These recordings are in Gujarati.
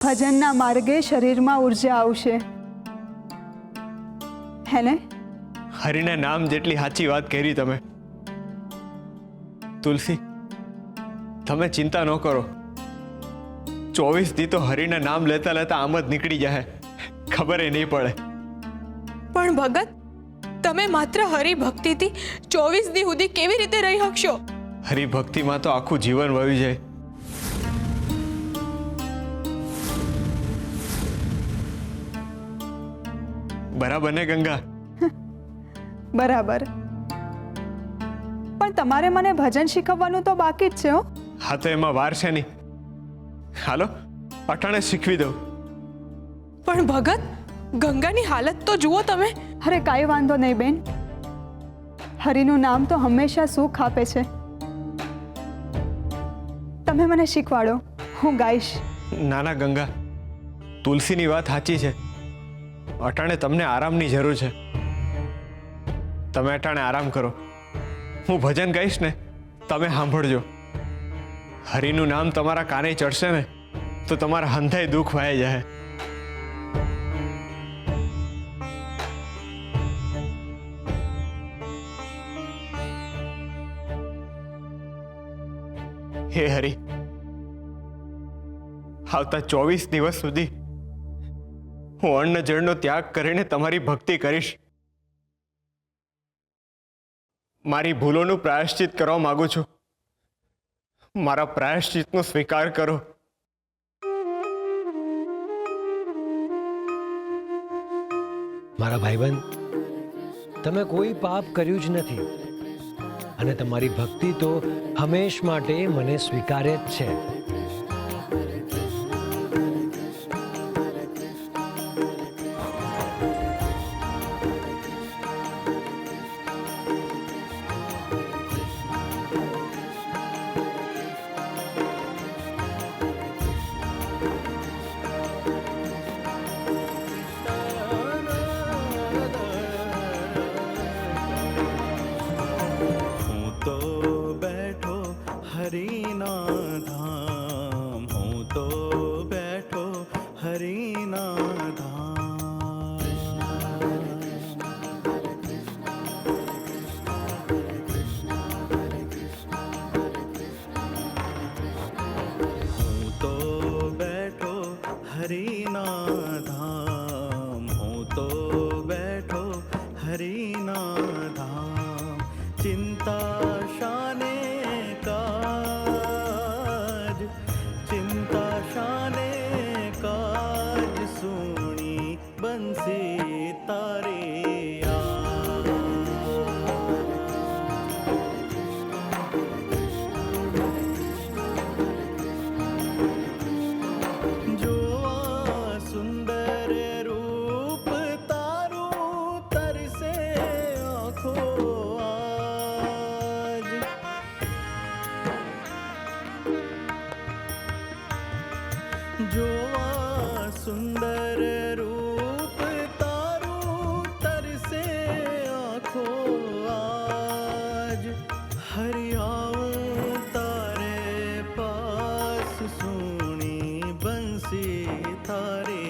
ભજનના માર્ગે શરીરમાં ઉર્જા આવશે, હે ને? હરિના નામ જેટલી સાચી વાત કરી તમે. તુલસી, તમે ચિંતા ન કરો. 24 દી તો હરિના નામ લેતા લેતા આમ જ નીકળી જાય, ખબર નહીં પડે. પણ ભગત, તમે માત્ર હરિભક્તિથી 24 દી સુધી કેવી રીતે રહી શકશો? હરિભક્તિમાં તો આખું જીવન વહી જાય. બરાબર ને ગંગા? બરાબર. પણ તમારે મને ભજન શીખવવાનું તો બાકી જ છે. હો, હા, તો એમાં વાર છે નહીં. હાલો, અટાણે શીખવી દઉં. પણ ભગત, ગંગાની હાલત તો જુઓ તમે. અરે કાંઈ વાંધો નહીં બેન, હરિનું નામ તો હંમેશા સુખ આપે છે. તમે મને શીખવાડો, હું ગાઈશ. ના ના ગંગા, તુલસીની વાત સાચી છે. અટાણે તમને આરામની જરૂર છે. તમે અટાણે આરામ કરો. હું ભજન ગાઈશ ને, તમે સાંભળજો. હરિનું નામ તમારા કાને ચડશે ને તો તમારા હંધાય દુઃખ વાય જાય. હે હરિ, આવતા 24 દિવસ સુધી હું અન્ન જળનો ત્યાગ કરીને તમારી ભક્તિ કરીશ. મારી ભૂલોનું પ્રાયશ્ચિત કરવા માંગુ છું. મારા પ્રાયશ્ચિતનો સ્વીકાર કરો. મારા ભાઈબંધ, તમે કોઈ પાપ કર્યું જ નથી અને તમારી ભક્તિ તો હંમેશ માટે મને સ્વીકાર્ય જ છે. સુંદર રૂપ તારું તરસે આંખો આજ. હરિયાઉં તારે પાસ સુણી બંસી તારે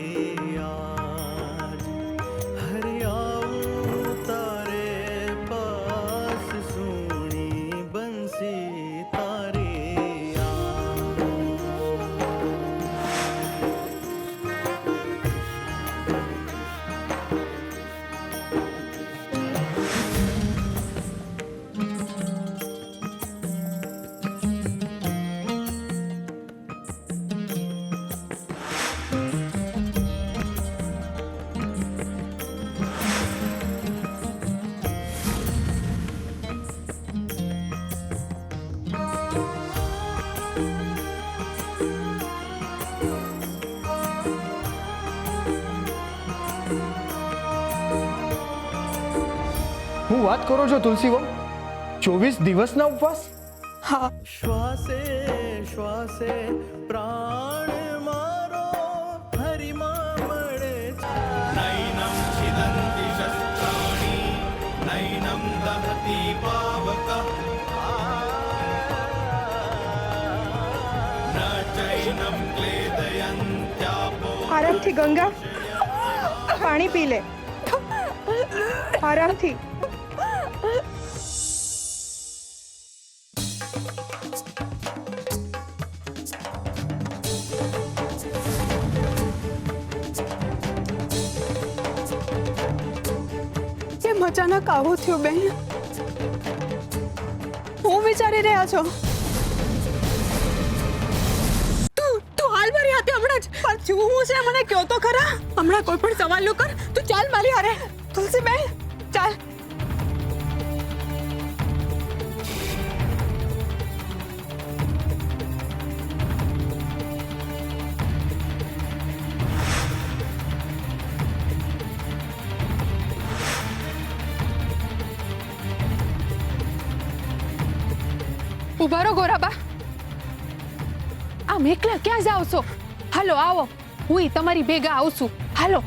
આજ. હરિયાઉં તારે પાસ સુણી બંસી તારે હું વાત કરો છો તુલસી બહુ? 24 દિવસના ઉપવાસ? હા. શ્વાસે શ્વાસે પ્રાણ મારો હરિમાં મળે છે. નૈનમ છિદંતિ શસ્ત્રાણિ નૈનમ દહતિ પાવક ન ચૈનમ ક્લેદયંત્યા આરામથી ગંગા, પાણી પી લે, આરામથી. કેમ અચાનક આવું થયું બેન? હું વિચારી રહ્યા છો? તું હાલ મારી હાથે હમણાં જ. પણ શું હું છે મને કયો તો ખરા. હમણાં કોઈ પણ સવાલ ન કર. તું ચાલ મારી હારે. તુલસીબેન ચાલ. ઉભા રહો ગોરાબા. આમ એકલા ક્યાં જાવ છો? હાલો આવો, હું તમારી ભેગા આવશું. હાલો.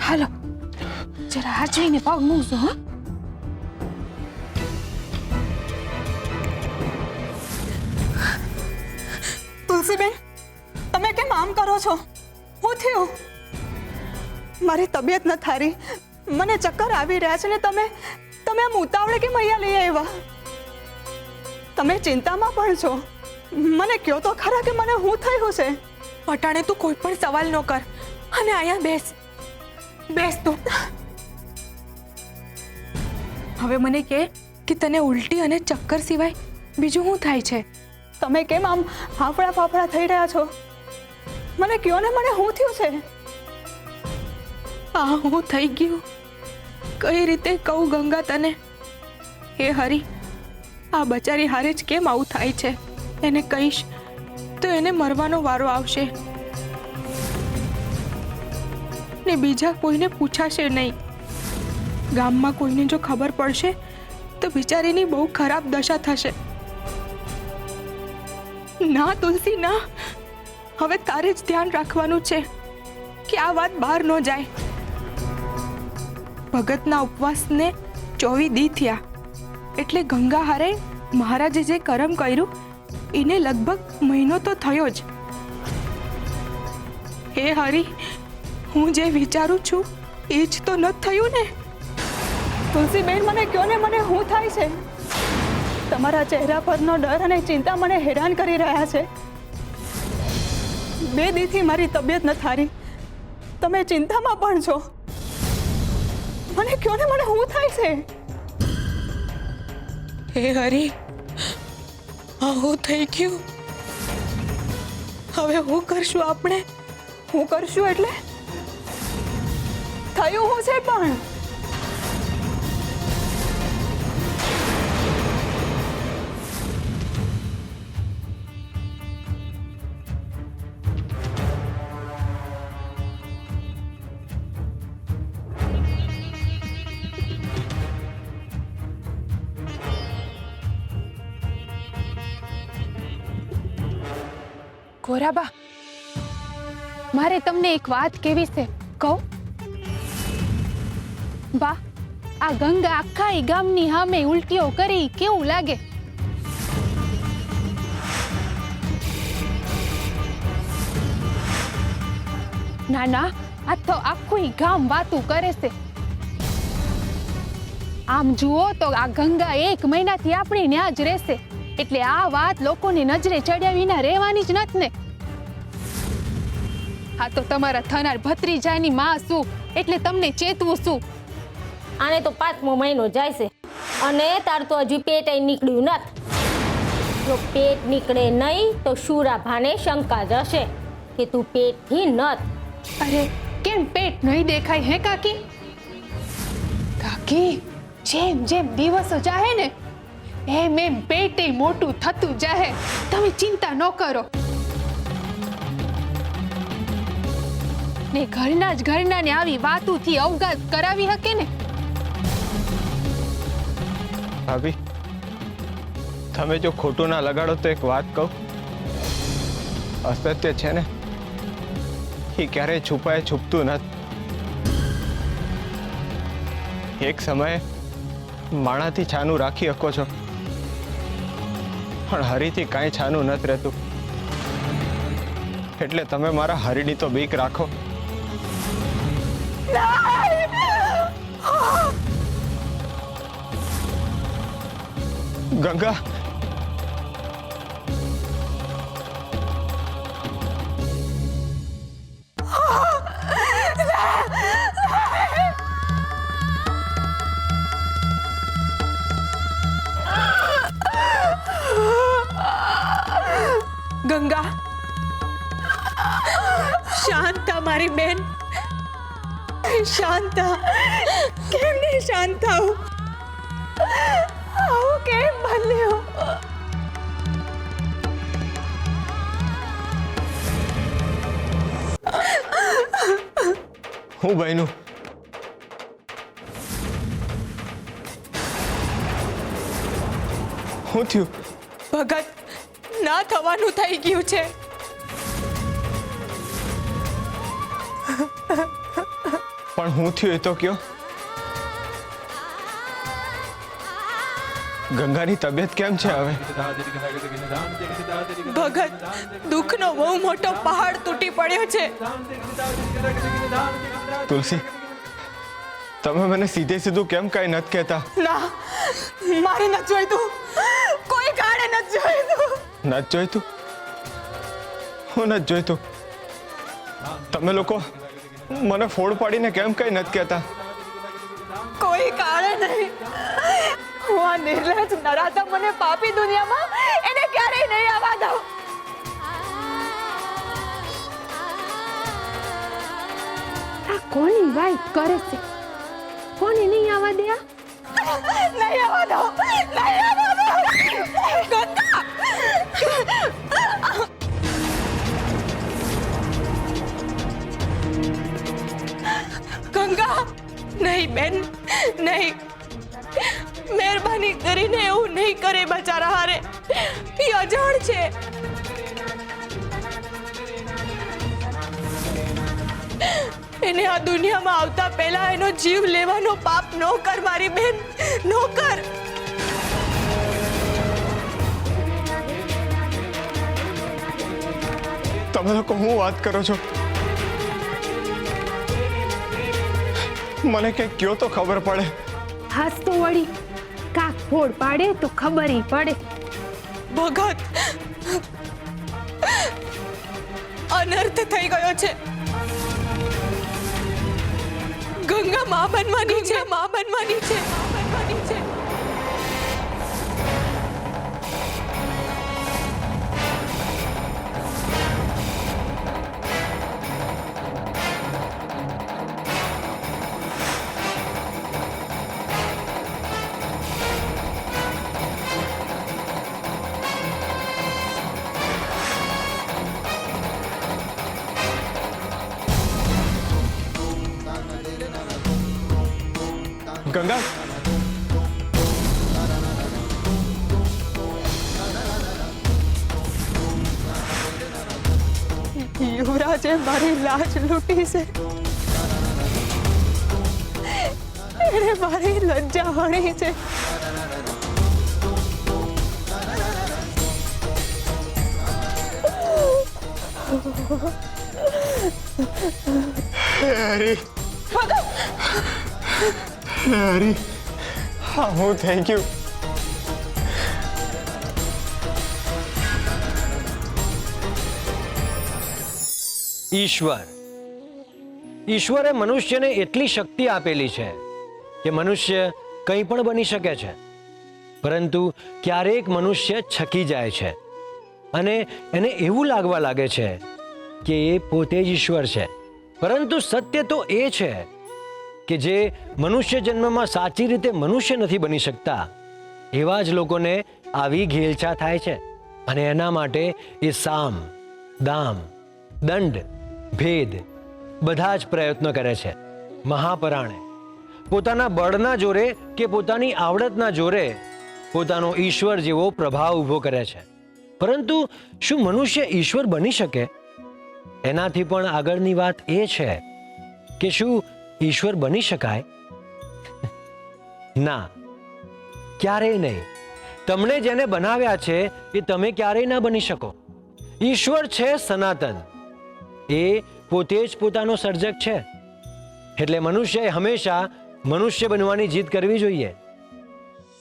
હાલો જરા હાચવીને પગ મૂકજો. હા તુલસીબેન તમે કેમ આમ કરો છો? શું થયું? મારી તબિયત ન થારી, મને ચક્કર આવી રહ્યા છે ને તમે આમ ઉતાવળે કેમ અહીંયા લઈ આવ્યા? તમે ચિંતામાં પણ છો. મને કહો તો ખરા કે મને શું થયું છે? અટાણે તું કોઈ પણ સવાલ ન કર અને અહીંયા બેસ. બેસ તું. હવે મને કહે કે તને ઉલટી અને ચક્કર સિવાય બીજું શું થાય છે? તમે કેમ આમ હાફડા ફાફડા થઈ રહ્યા છો? મને કહો ને, મને શું થયું છે? આ હું થઈ ગયું કઈ રીતે કહું ગંગા તને? હે હરી, આ બચારી હારે જ કેમ આવું થાય છે? એને કહીશ તો એને મરવાનો વારો આવશે ને બીજા કોઈને પૂછાશે નહીં. ગામમાં કોઈને જો ખબર પડશે તો બિચારીની બહુ ખરાબ દશા થશે. ના તુલસી ના, હવે તારે જ ધ્યાન રાખવાનું છે કે આ વાત બહાર ન જાય. ભગતના ઉપવાસને 24 દી થયા એટલે ગંગા હારે મહારાજે જે કરમ કર્યું એને લગભગ મહિનો તો થયો જ. હે હરી, હું જે વિચારું છું એ જ તો ન થયું ને? તુલસીબેન મને કહો ને, મને શું થાય છે? તમારા ચહેરા પરનો ડર અને ચિંતા મને હેરાન કરી રહ્યા છે. 2 દીથી મારી તબિયત ન થારી, તમે ચિંતામાં પણ છો. મને કહો ને, મને શું થાય છે? હે હરી, આવું થઈ ગયું. હવે હું કરશું આપણે? હું કરશું એટલે? થયું શું છે પણ? ગોરાબા, મારે તમને એક વાત કહેવી છે, કહું? બા, આ ગંગા આખા ગામની સામે ઉલટીઓ કરી કેવું લાગે? ના ના, આ તો આખું ગામ વાતું કરે છે. આમ જુઓ તો આ ગંગા 1 મહિનાથી આપણી ન્યા જ રહેશે એટલે આ વાત લોકોની નજરે ચડ્યા વિના રહેવાની જ નથી ને. આ તો તમારા થનાર ભત્રીજાની માં શું એટલે તમને ચેતવું શું? આને તો 5મો મહિનો જાય છે અને તાર તો હજી પેટ નીકળ્યું નથી. જો પેટ નીકળે નહીં તો શુરાભાને શંકા જશે કે તું પેટથી નથ. અરે કેમ પેટ નહીં દેખાય હે કાકી? કાકી, જેમ જેમ દિવસો જાહે ને એમ એમ પેટે મોટું થતું જાહે. તમે ચિંતા ન કરો. ને ઘરના જ ઘરના ને આવી વાતોથી અવગત કરાવી શકે ને. ભાભી, તમે જો ખોટું ના લગાડો તો એક વાત કહું. અસત્ય છે ને એ ક્યારેય છુપાય છૂપતું નથી. એક સમયે માણાથી છાનું રાખી શકો છો, પણ હરીથી કાંઈ છાનું નથી રહેતું. એટલે તમે મારા હરીની તો બીક રાખો. ગંગા, ગંગા, શાંત થા મારી બેન, શાંત થા. કેમ નહીં શાંત થાઉં? આવું કેમ બન્યું? હું બહેનું શું થયું? ભગત, ના થવાનું થઈ ગયું છે. પણ હું થયું એ તો કયો. ગંગાની તબિયત કેમ છે હવે? ભગત, દુઃખનો બહુ મોટો પહાડ તૂટી પડ્યો છે. તુલસી, તમે મને સીધે સીધું કેમ કઈ નથી કહેતા? ના, મારે નથી જોઈતું, કોઈ કાળે નથી જોઈતું. નથી જોઈતું? હું નથી જોઈતું. તમે લોકો મને ફોડ પાડીને કેમ કઈ નથી કહેતા? કોઈ કાળે નહીં. હું આ નિર્લજ નરાધમ મને પાપી દુનિયામાં એને ક્યારેય નહીં આવવા દઉં. આ કોની વાત કરે છે? કોને નહીં આવવા દે? નહીં આવવા દઉં, નહીં આવવા દઉં. ગંગા! ગંગા, નહીં બેન, નહીં. મહેરબાની કરીને એવું નહીં કરે બચારા હારે. એ અજાણ છે. એને આ દુનિયામાં આવતા પહેલા એનો જીવ લેવાનો પાપ નો કર મારી બેન, નો કર. તમે લોકો હું વાત કરો છો? મને કંઈક કયો તો ખબર પડે. હાસ તો વળી કાક ફોડ પાડે તો ખબર ય પડે. ભગત, અનર્થ થઈ ગયો છે. ગંગા માં બનવાની છે, માં બનવાની છે, માં બનવાની છે. ગંગા, યુવરાજે મારી લાજ લૂંટી છે. એણે મારી લજ્જા હણી છે. હરી, હરી, હા, હું થેન્ક યુ. ઈશ્વરે મનુષ્યને એટલી શક્તિ આપેલી છે કે મનુષ્ય કંઈ પણ બની શકે છે, પરંતુ ક્યારેક મનુષ્ય છકી જાય છે અને એને એવું લાગવા લાગે છે કે એ પોતે જ ઈશ્વર છે. પરંતુ સત્ય તો એ છે કે જે મનુષ્ય જન્મમાં સાચી રીતે મનુષ્ય નથી બની શકતા, એવા જ લોકોને આવી ઘેલછા થાય છે. અને એના માટે એ સામ, દામ, દંડ, ભેદ બધા જ પ્રયત્નો કરે છે. મહાપરાણે પોતાના બળના જોરે કે પોતાની આવડતના જોરે પોતાનો ઈશ્વર જેવો પ્રભાવ ઊભો કરે છે. પરંતુ શું મનુષ્ય ઈશ્વર બની શકે? એનાથી પણ આગળની વાત એ છે કે શું ઈશ્વર બની શકાય? ના, ક્યારેય નહીં. તમને જેને બનાવ્યા છે એ તમે ક્યારેય ના બની શકો. ઈશ્વર છે સનાતન, એ પોતે જ પોતાનો સર્જક છે. એટલે મનુષ્યએ હંમેશા મનુષ્ય બનવાની જીદ કરવી જોઈએ.